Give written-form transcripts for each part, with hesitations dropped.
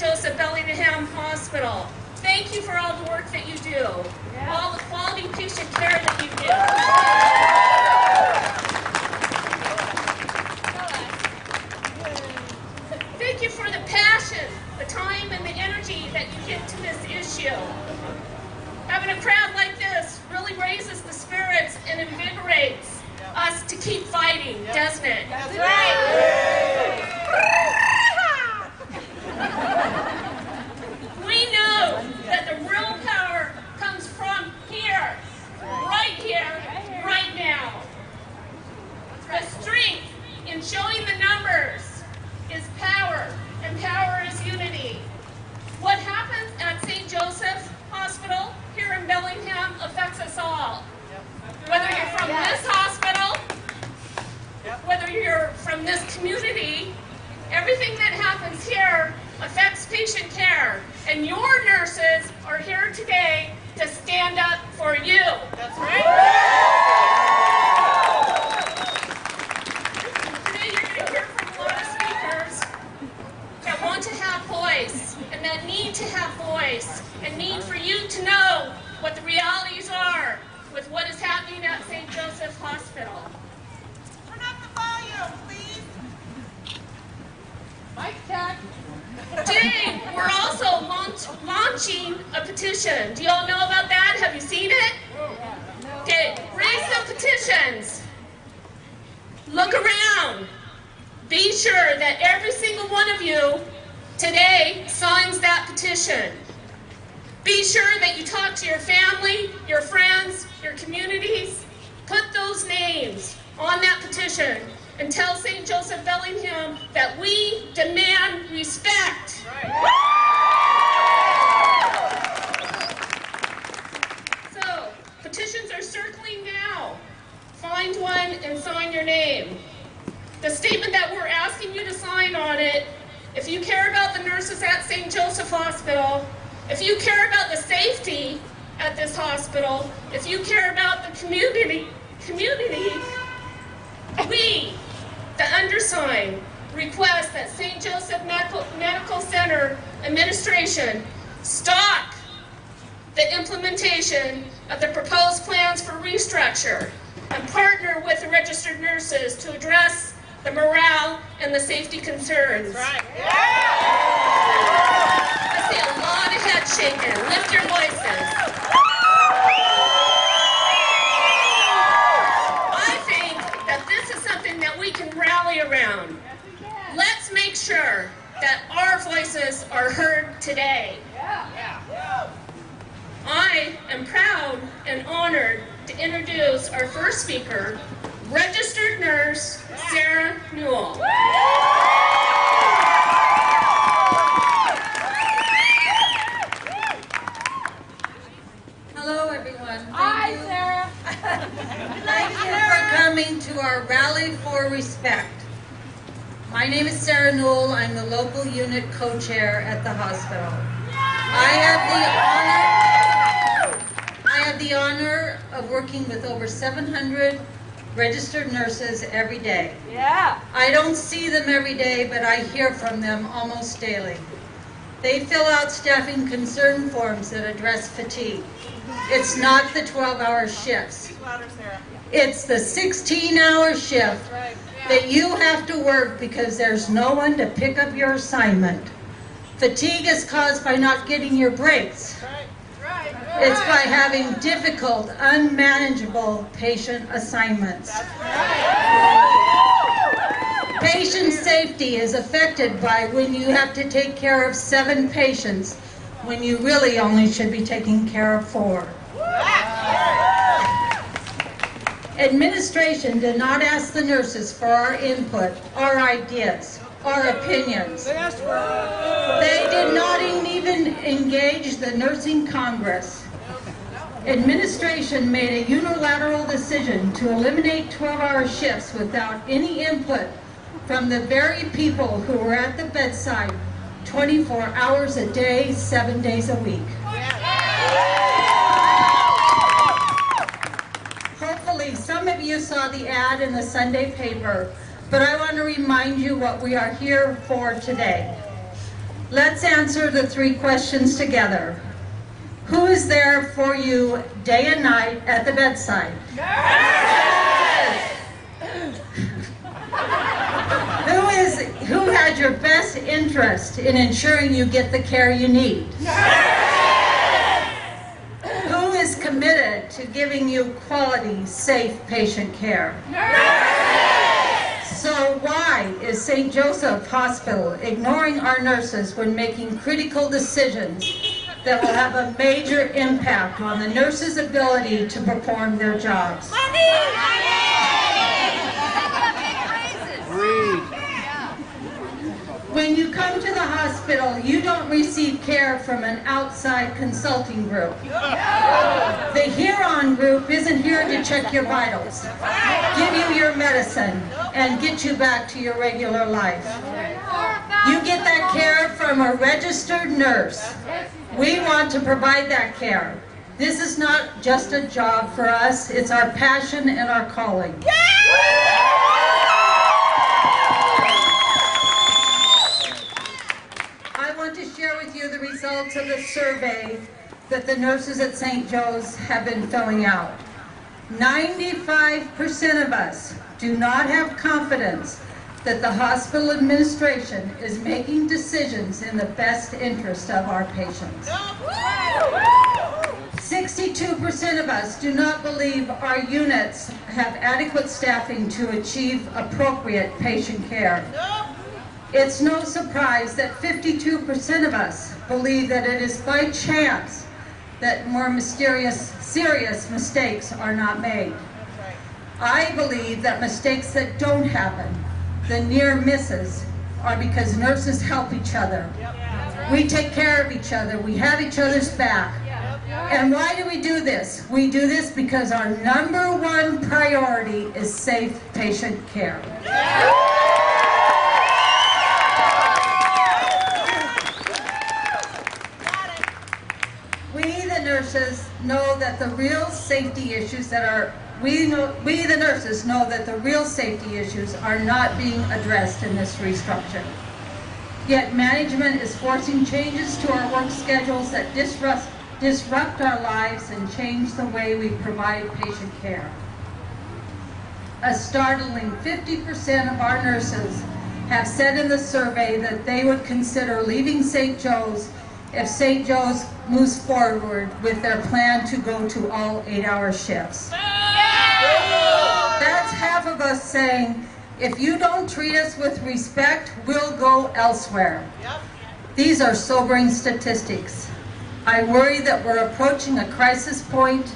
Joseph Bellingham Hospital. Thank you for all the work that you do, all the quality patient care that you do. Thank you for the passion, the time, and the energy that you give to this issue. Having a crowd like this really raises the spirits and invigorates us to keep fighting, doesn't it? That's right. We know that the real power comes from here, right now. The strength in showing the numbers is power, and power is unity. What happens at St. Joseph Hospital here in Bellingham affects us all. Whether you're from this hospital, whether you're from this community, everything that happens here affects patient care. And your nurses are here today to stand up for you. That's right. Today you're going to hear from a lot of speakers that want to have voice and that need to have voice and need for you to know what the realities are with what is happening at St. Joseph Hospital. Turn up the volume, please. Mic check. Today, we're also launching a petition. Do you all know about that? Have you seen it? Okay, raise some petitions. Look around. Be sure that every single one of you today signs that petition. Be sure that you talk to your family, your friends, your communities. Put those names on that petition and tell St. Joseph Bellingham that we demand respect. So, petitions are circling now. Find one and sign your name. The statement that we're asking you to sign on it, if you care about the nurses at St. Joseph Hospital, if you care about the safety at this hospital, if you care about the community, we, the undersigned, request that St. Joseph Medical Center administration stop the implementation of the proposed plans for restructure and partner with the registered nurses to address the morale and the safety concerns. That's right. I see a lot of head shaking. Lift your voices. I think that this is something that we can rally around. Let's make sure that our voices are heard today. I am proud and honored to introduce our first speaker, registered nurse Sarah Newell. Hello, everyone. Hi, Sarah. Thank you for coming to our Rally for Respect. My name is Sarah Newell. I'm the local unit co-chair at the hospital. I have the honor of working with over 700 registered nurses every day. I don't see them every day, but I hear from them almost daily. They fill out staffing concern forms that address fatigue. It's not the 12-hour shifts. Speak louder, Sarah. It's the 16-hour shift Right. that you have to work because there's no one to pick up your assignment. Fatigue is caused by not getting your breaks. Right. It's by having difficult, unmanageable patient assignments. Patient safety is affected by when you have to take care of 7 patients when you really only should be taking care of 4. Administration did not ask the nurses for our input, our ideas, our opinions. They did not even engage the Nursing Congress. Administration made a unilateral decision to eliminate 12-hour shifts without any input from the very people who were at the bedside 24 hours a day, 7 days a week. Hopefully, some of you saw the ad in the Sunday paper, but I want to remind you what we are here for today. Let's answer the 3 questions together. Who is there for you day and night at the bedside? Who had your best interest in ensuring you get the care you need? Who is committed to giving you quality, safe patient care? So why is St. Joseph Hospital ignoring our nurses when making critical decisions that will have a major impact on the nurses' ability to perform their jobs? When you come to the hospital, you don't receive care from an outside consulting group. The Huron group isn't here to check your vitals, give you your medicine, and get you back to your regular life. You get that care from a registered nurse. We want to provide that care. This is not just a job for us, it's our passion and our calling. I want to share with you the results of the survey that the nurses at St. Joe's have been filling out. 95% of us do not have confidence that the hospital administration is making decisions in the best interest of our patients. 62% of us do not believe our units have adequate staffing to achieve appropriate patient care. It's no surprise that 52% of us believe that it is by chance that more serious mistakes are not made. I believe that mistakes that don't happen, the near misses, are because nurses help each other. We take care of each other. We have each other's back. And why do we do this? We do this because our #1 priority is safe patient care. We, the nurses, know that the real safety issues the nurses know that the real safety issues are not being addressed in this restructure. Yet management is forcing changes to our work schedules that disrupt our lives and change the way we provide patient care. A startling 50% of our nurses have said in the survey that they would consider leaving St. Joe's if St. Joe's moves forward with their plan to go to all 8-hour shifts. That's half of us saying, if you don't treat us with respect, we'll go elsewhere. These are sobering statistics. I worry that we're approaching a crisis point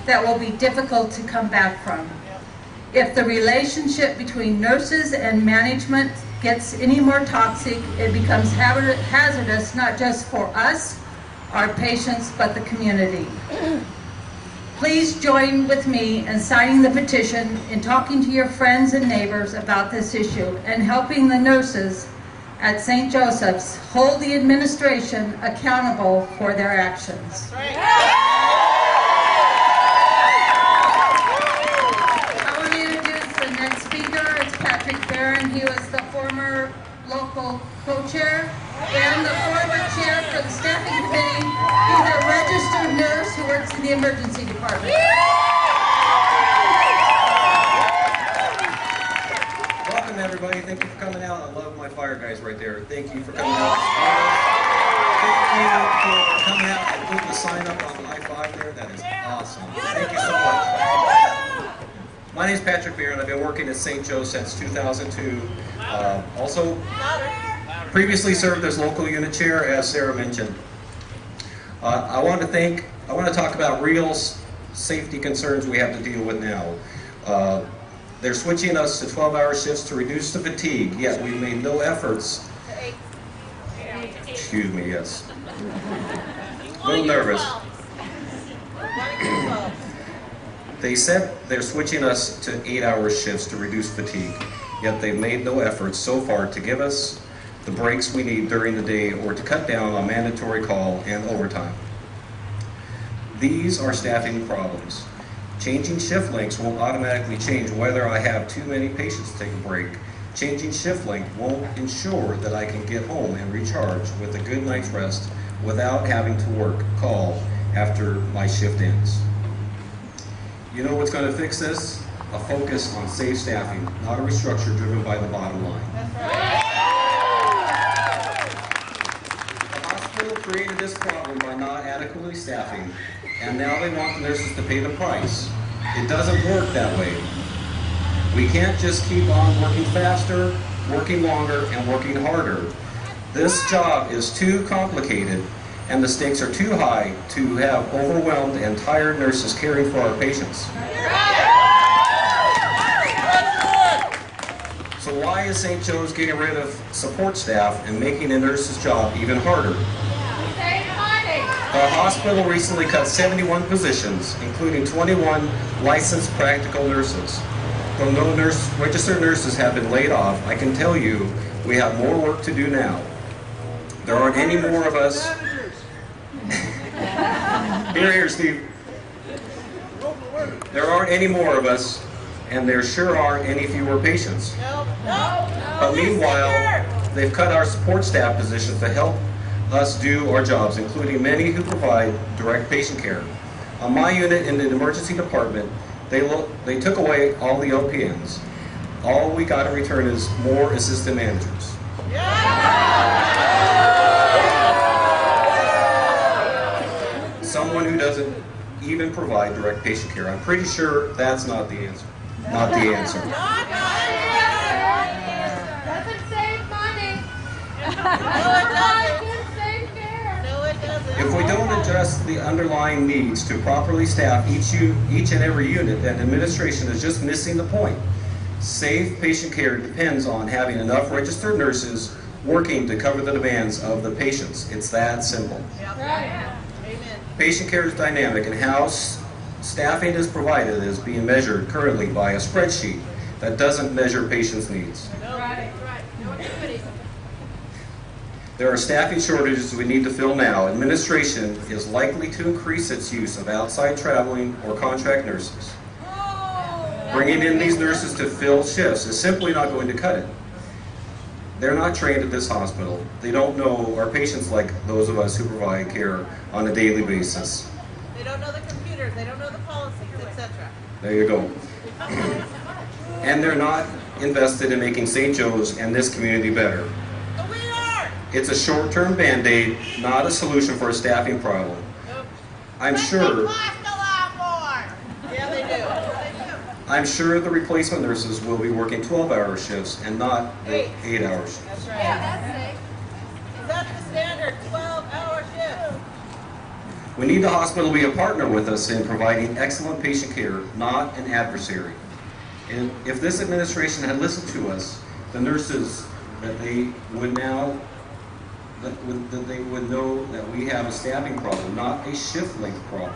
that will be difficult to come back from. If the relationship between nurses and management gets any more toxic, it becomes hazardous not just for us, our patients, but the community. Please join with me in signing the petition, in talking to your friends and neighbors about this issue, and helping the nurses at St. Joseph's hold the administration accountable for their actions. I want to introduce the next speaker. It's Patrick Barron. He was the former local co-chair and the former chair for the staffing committee. He's a registered nurse who works in the emergency department. Welcome everybody, thank you for coming out. I love my fire guys right there. Thank you for coming out. Thank you for coming out and putting the sign up on I-5 there. That is awesome. Thank you so much. My name is Patrick Barron. I've been working at St. Joe since 2002. Also previously served as local unit chair, as Sarah mentioned. I want to talk about real safety concerns we have to deal with now. They're switching us to 12-hour shifts to reduce the fatigue, yet we've made no efforts. Excuse me, yes. A little nervous. They said they're switching us to 8-hour shifts to reduce fatigue, yet they've made no efforts so far to give us the breaks we need during the day or to cut down on mandatory call and overtime. These are staffing problems. Changing shift lengths won't automatically change whether I have too many patients to take a break. Changing shift length won't ensure that I can get home and recharge with a good night's rest without having to call after my shift ends. You know what's going to fix this? A focus on safe staffing, not a restructure driven by the bottom line. The hospital created this problem by not adequately staffing, and now they want the nurses to pay the price. It doesn't work that way. We can't just keep on working faster, working longer, and working harder. This job is too complicated, and the stakes are too high to have overwhelmed and tired nurses caring for our patients. So why is St. Joe's getting rid of support staff and making a nurse's job even harder? The hospital recently cut 71 positions, including 21 licensed practical nurses. Though no registered nurses have been laid off, I can tell you we have more work to do now. There aren't any more of us. Here, Steve. There aren't any more of us, and there sure aren't any fewer patients. But meanwhile, they've cut our support staff positions to help us do our jobs, including many who provide direct patient care. On my unit in the emergency department, they took away all the LPNs. All we got in return is more assistant managers. Someone who doesn't even provide direct patient care. I'm pretty sure that's not the answer. Not the answer. Doesn't save money. Save care. No, it doesn't. If we don't address the underlying needs to properly staff each and every unit, then administration is just missing the point. Safe patient care depends on having enough registered nurses working to cover the demands of the patients. It's that simple. Right. Amen. Patient care is dynamic, and how staffing is provided is being measured currently by a spreadsheet that doesn't measure patients' needs. Right. No activity. There are staffing shortages we need to fill now. Administration is likely to increase its use of outside traveling or contract nurses. Bringing in these nurses to fill shifts is simply not going to cut it. They're not trained at this hospital. They don't know our patients like those of us who provide care on a daily basis. They don't know the computers, they don't know the policies, etc. There you go. And they're not invested in making St. Joe's and this community better. But we are! It's a short-term Band-Aid, not a solution for a staffing problem. Nope. I'm But sure they cost a lot more! Yeah, they do. I'm sure the replacement nurses will be working 12-hour shifts and not the 8-hour shifts. That's right. That's the standard, 12-hour shift. We need the hospital to be a partner with us in providing excellent patient care, not an adversary. And if this administration had listened to us, the nurses, that they would know that we have a staffing problem, not a shift length problem.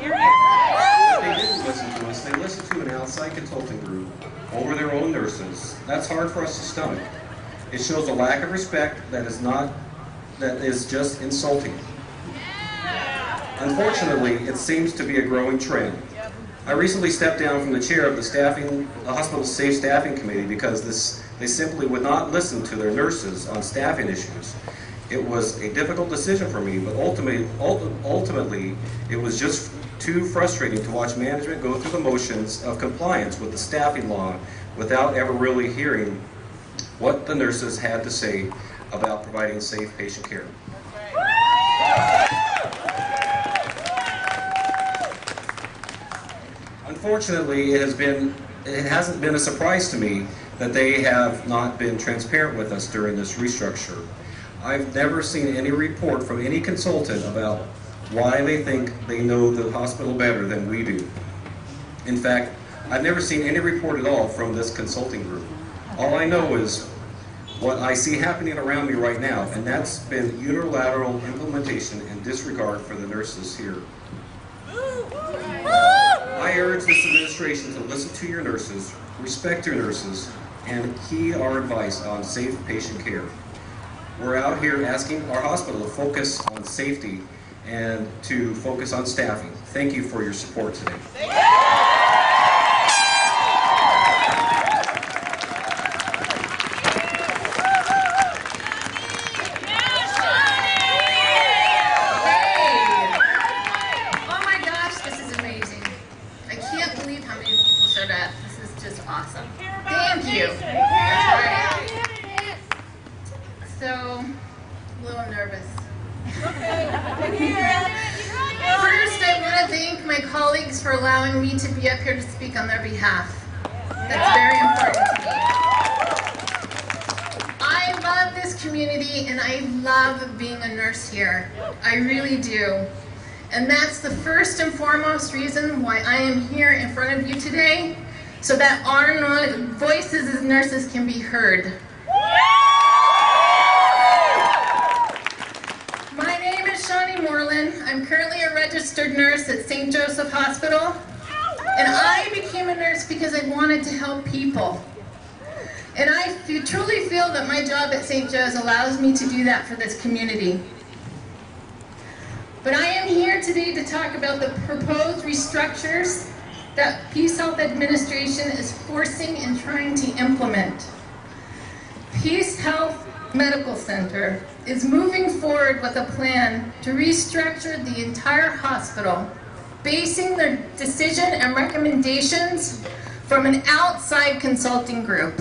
But they didn't listen to us. They listened to an outside consulting group over their own nurses. That's hard for us to stomach. It shows a lack of respect that is just insulting. Unfortunately, it seems to be a growing trend. I recently stepped down from the chair of the hospital's Safe Staffing Committee because they simply would not listen to their nurses on staffing issues. It was a difficult decision for me, but ultimately, it was just too frustrating to watch management go through the motions of compliance with the staffing law without ever really hearing what the nurses had to say about providing safe patient care. Unfortunately, it hasn't been a surprise to me that they have not been transparent with us during this restructure. I've never seen any report from any consultant about why they think they know the hospital better than we do. In fact, I've never seen any report at all from this consulting group. All I know is what I see happening around me right now, and that's been unilateral implementation and disregard for the nurses here. I urge this administration to listen to your nurses, respect your nurses, and heed our advice on safe patient care. We're out here asking our hospital to focus on safety and to focus on staffing. Thank you for your support today. so a little nervous. First, I want to thank my colleagues for allowing me to be up here to speak on their behalf. That's very important to me. I love this community and I love being a nurse here. I really do. And that's the first and foremost reason why I am here in front of you today, so that our voices as nurses can be heard. My name is Shawnee Moreland. I'm currently a registered nurse at St. Joseph Hospital. And I became a nurse because I wanted to help people. And I truly feel that my job at St. Joe's allows me to do that for this community. But I am here today to talk about the proposed restructures that PeaceHealth Administration is forcing and trying to implement. PeaceHealth Medical Center is moving forward with a plan to restructure the entire hospital, basing their decision and recommendations from an outside consulting group.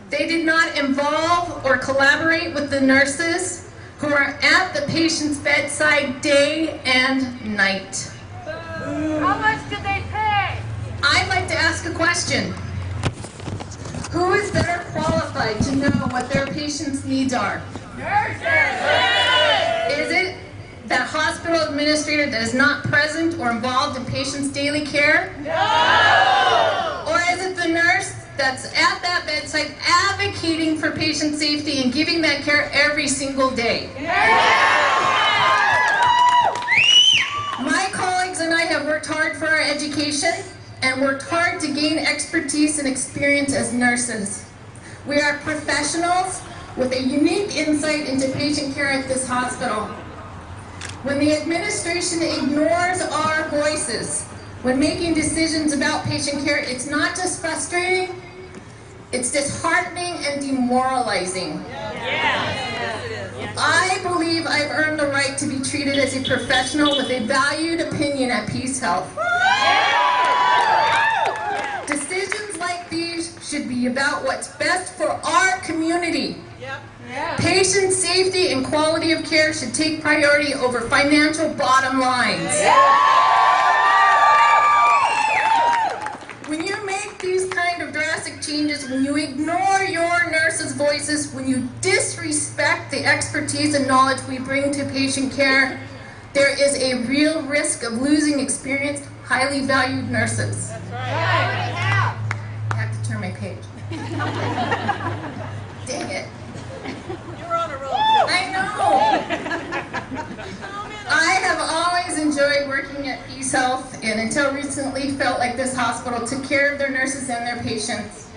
They did not involve or collaborate with the nurses who are at the patient's bedside day and night. How much did they pay? I'd like to ask a question. Who is better qualified to know what their patients' needs are? Is it that hospital administrator that is not present or involved in patients' daily care? No! Or is it the nurse that's at that bedside advocating for patient safety and giving that care every single day? My colleagues and I have worked hard for our education and worked hard to gain expertise and experience as nurses. We are professionals with a unique insight into patient care at this hospital. When the administration ignores our voices when making decisions about patient care, it's not just frustrating, it's disheartening and demoralizing. I believe I've earned the right to be treated as a professional with a valued opinion at PeaceHealth. Decisions like these should be about what's best for our community. Patient safety and quality of care should take priority over financial bottom lines. When you make these kind of drastic changes, when you ignore your nurses' voices, when you disrespect the expertise and knowledge we bring to patient care, there is a real risk of losing experienced, highly valued nurses. That's right. I have to turn my page. Dang it. You're on a roll. I know. I have always enjoyed working at PeaceHealth, and until recently felt like this hospital took care of their nurses and their patients.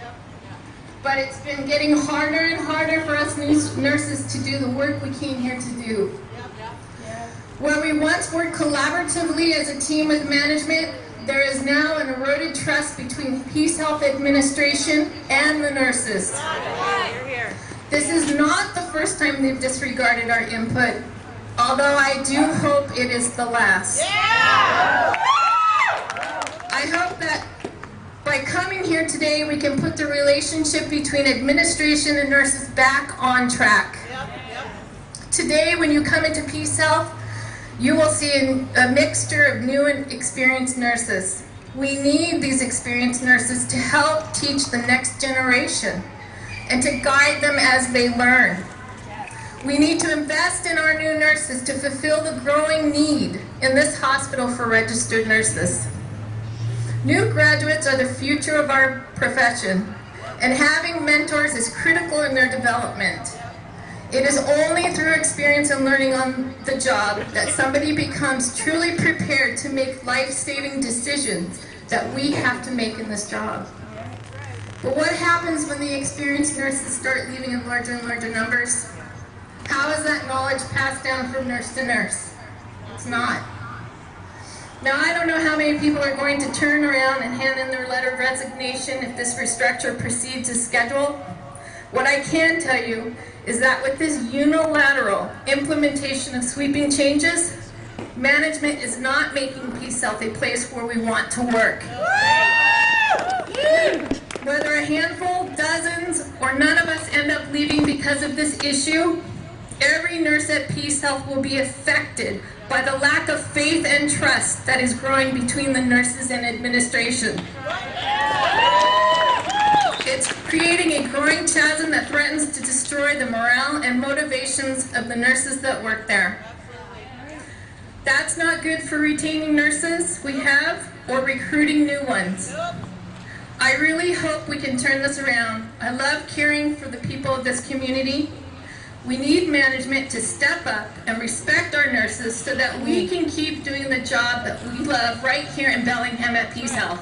But it's been getting harder and harder for us nurses to do the work we came here to do. Where we once worked collaboratively as a team with management, there is now an eroded trust between PeaceHealth Administration and the nurses. This is not the first time they've disregarded our input, although I do hope it is the last. I hope that by coming here today, we can put the relationship between administration and nurses back on track. Today, when you come into PeaceHealth, you will see a mixture of new and experienced nurses. We need these experienced nurses to help teach the next generation and to guide them as they learn. We need to invest in our new nurses to fulfill the growing need in this hospital for registered nurses. New graduates are the future of our profession, and having mentors is critical in their development. It is only through experience and learning on the job that somebody becomes truly prepared to make life-saving decisions that we have to make in this job. But what happens when the experienced nurses start leaving in larger and larger numbers? How is that knowledge passed down from nurse to nurse? It's not. Now, I don't know how many people are going to turn around and hand in their letter of resignation if this restructure proceeds as scheduled. What I can tell you is that with this unilateral implementation of sweeping changes, management is not making PeaceHealth a place where we want to work. Whether a handful, dozens, or none of us end up leaving because of this issue, every nurse at Peace Health will be affected by the lack of faith and trust that is growing between the nurses and administration. It's creating a growing chasm that threatens to destroy the morale and motivations of the nurses that work there. That's not good for retaining nurses we have or recruiting new ones. I really hope we can turn this around. I love caring for the people of this community. We need management to step up and respect our nurses so that we can keep doing the job that we love right here in Bellingham at Peace Health.